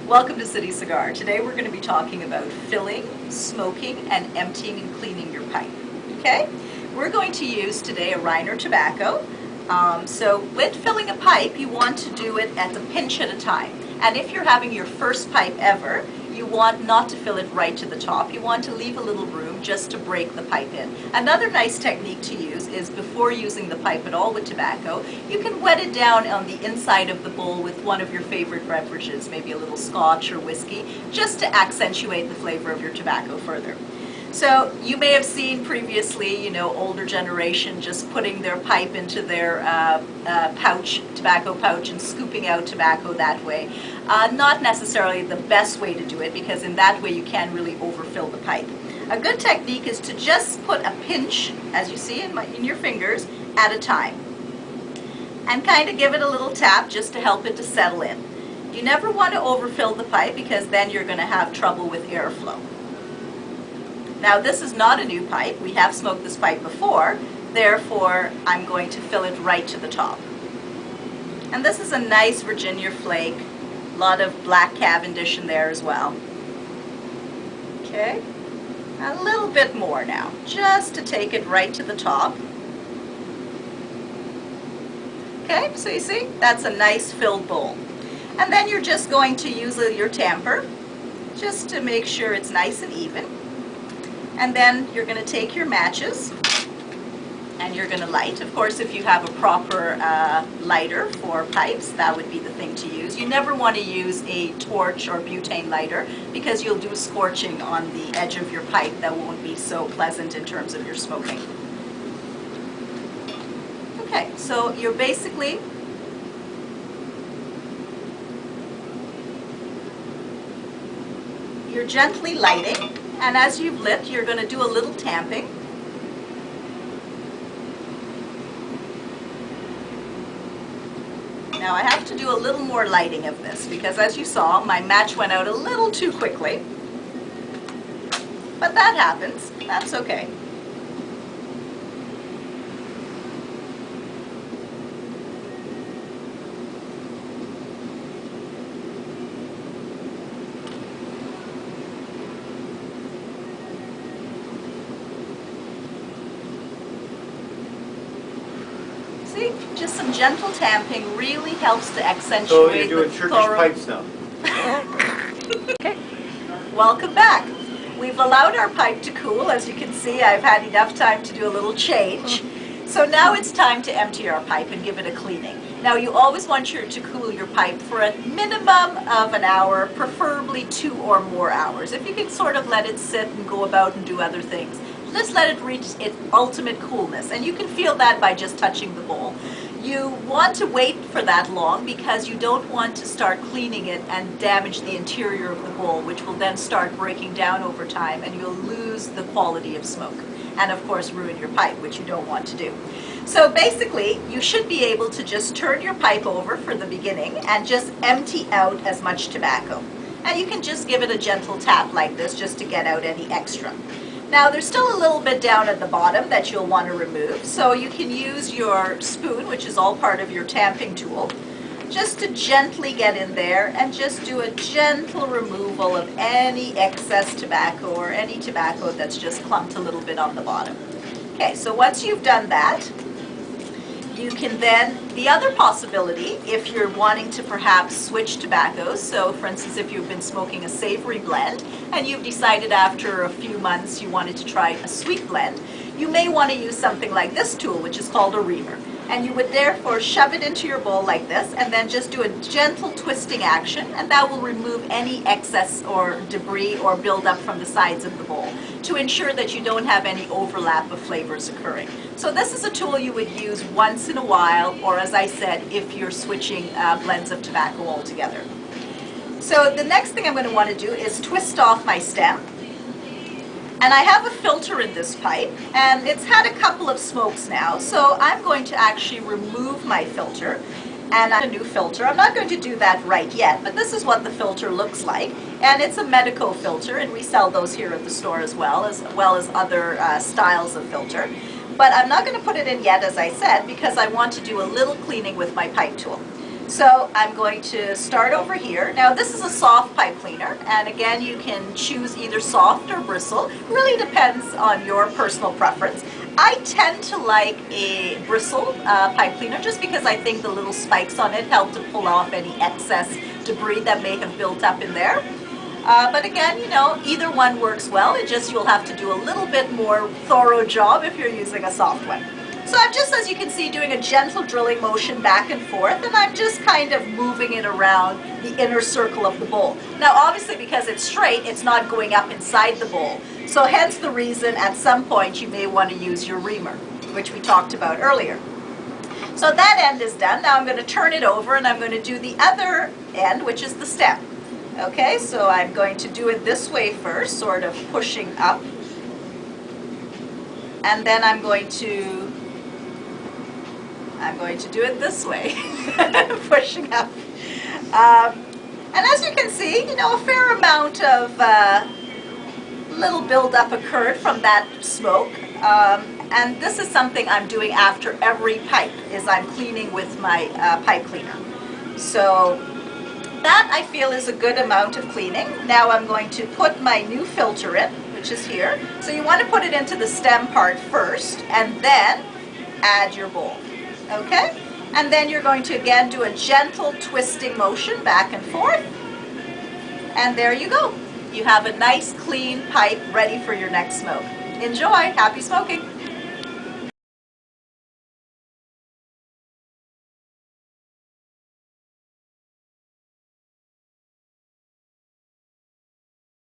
Welcome to City Cigar. Today we're going to be talking about filling, smoking, and emptying and cleaning your pipe. Okay? We're going to use today a Reiner tobacco. So with filling a pipe, you want to do it at a pinch at a time. And if you're having your first pipe ever, you want not to fill it right to the top. You want to leave a little room just to break the pipe in. Another nice technique to use is before using the pipe at all with tobacco, you can wet it down on the inside of the bowl with one of your favorite beverages, maybe a little scotch or whiskey, just to accentuate the flavor of your tobacco further. So you may have seen previously, older generation just putting their pipe into their tobacco pouch and scooping out tobacco that way. Not necessarily the best way to do it, because in that way you can really overfill the pipe. A good technique is to just put a pinch, as you see in your fingers, at a time. And kind of give it a little tap just to help it to settle in. You never want to overfill the pipe, because then you're going to have trouble with airflow. Now this is not a new pipe. We have smoked this pipe before, therefore I'm going to fill it right to the top. And this is a nice Virginia flake, a lot of black Cavendish in there as well. Okay, a little bit more now, just to take it right to the top. Okay, so you see, that's a nice filled bowl. And then you're just going to use your tamper, just to make sure it's nice and even. And then you're going to take your matches and you're going to light. Of course, if you have a proper lighter for pipes, that would be the thing to use. You never want to use a torch or butane lighter, because you'll do scorching on the edge of your pipe that won't be so pleasant in terms of your smoking. Okay, so you're gently lighting. And as you've lit, you're going to do a little tamping. Now I have to do a little more lighting of this, because as you saw, my match went out a little too quickly. But that happens. That's okay. Just some gentle tamping really helps to accentuate So you're doing the Turkish thorough... pipes now. Okay, welcome back. We've allowed our pipe to cool. As you can see, I've had enough time to do a little change. So now it's time to empty our pipe and give it a cleaning. Now you always want to cool your pipe for a minimum of an hour, preferably 2 or more hours. If you can sort of let it sit and go about and do other things, just let it reach its ultimate coolness, and you can feel that by just touching the bowl. You want to wait for that long, because you don't want to start cleaning it and damage the interior of the bowl, which will then start breaking down over time, and you'll lose the quality of smoke, and of course ruin your pipe, which you don't want to do. So basically, you should be able to just turn your pipe over for the beginning and just empty out as much tobacco. And you can just give it a gentle tap like this, just to get out any extra. Now there's still a little bit down at the bottom that you'll want to remove, so you can use your spoon, which is all part of your tamping tool, just to gently get in there and just do a gentle removal of any excess tobacco or any tobacco that's just clumped a little bit on the bottom. Okay, so once you've done that, you can then, the other possibility, if you're wanting to perhaps switch tobaccos, so for instance if you've been smoking a savory blend and you've decided after a few months you wanted to try a sweet blend, you may want to use something like this tool, which is called a reamer. And you would therefore shove it into your bowl like this, and then just do a gentle twisting action, and that will remove any excess or debris or buildup from the sides of the bowl to ensure that you don't have any overlap of flavors occurring. So this is a tool you would use once in a while, or as I said, if you're switching blends of tobacco altogether. So the next thing I'm going to want to do is twist off my stem. And I have a filter in this pipe, and it's had a couple of smokes now, so I'm going to actually remove my filter and add a new filter. I'm not going to do that right yet, but this is what the filter looks like. And it's a Medico filter, and we sell those here at the store as well as other styles of filter. But I'm not going to put it in yet, as I said, because I want to do a little cleaning with my pipe tool. So I'm going to start over here. Now this is a soft pipe cleaner, and again you can choose either soft or bristle. Really depends on your personal preference. I tend to like a bristle pipe cleaner just because I think the little spikes on it help to pull off any excess debris that may have built up in there. But again, you know, either one works well. It just you'll have to do a little bit more thorough job if you're using a soft one. So I'm just, as you can see, doing a gentle drilling motion back and forth, and I'm just kind of moving it around the inner circle of the bowl. Now obviously because it's straight, it's not going up inside the bowl. So hence the reason at some point you may want to use your reamer, which we talked about earlier. So that end is done. Now I'm going to turn it over and I'm going to do the other end, which is the stem. Okay, so I'm going to do it this way first, sort of pushing up. And then I'm going to do it this way, pushing up. And as you can see, you know, a fair amount of little buildup occurred from that smoke. And this is something I'm doing after every pipe, is I'm cleaning with my pipe cleaner. So that I feel is a good amount of cleaning. Now I'm going to put my new filter in, which is here. So you want to put it into the stem part first and then add your bowl. Okay? And then you're going to again do a gentle twisting motion back and forth. And there you go. You have a nice clean pipe ready for your next smoke. Enjoy! Happy smoking!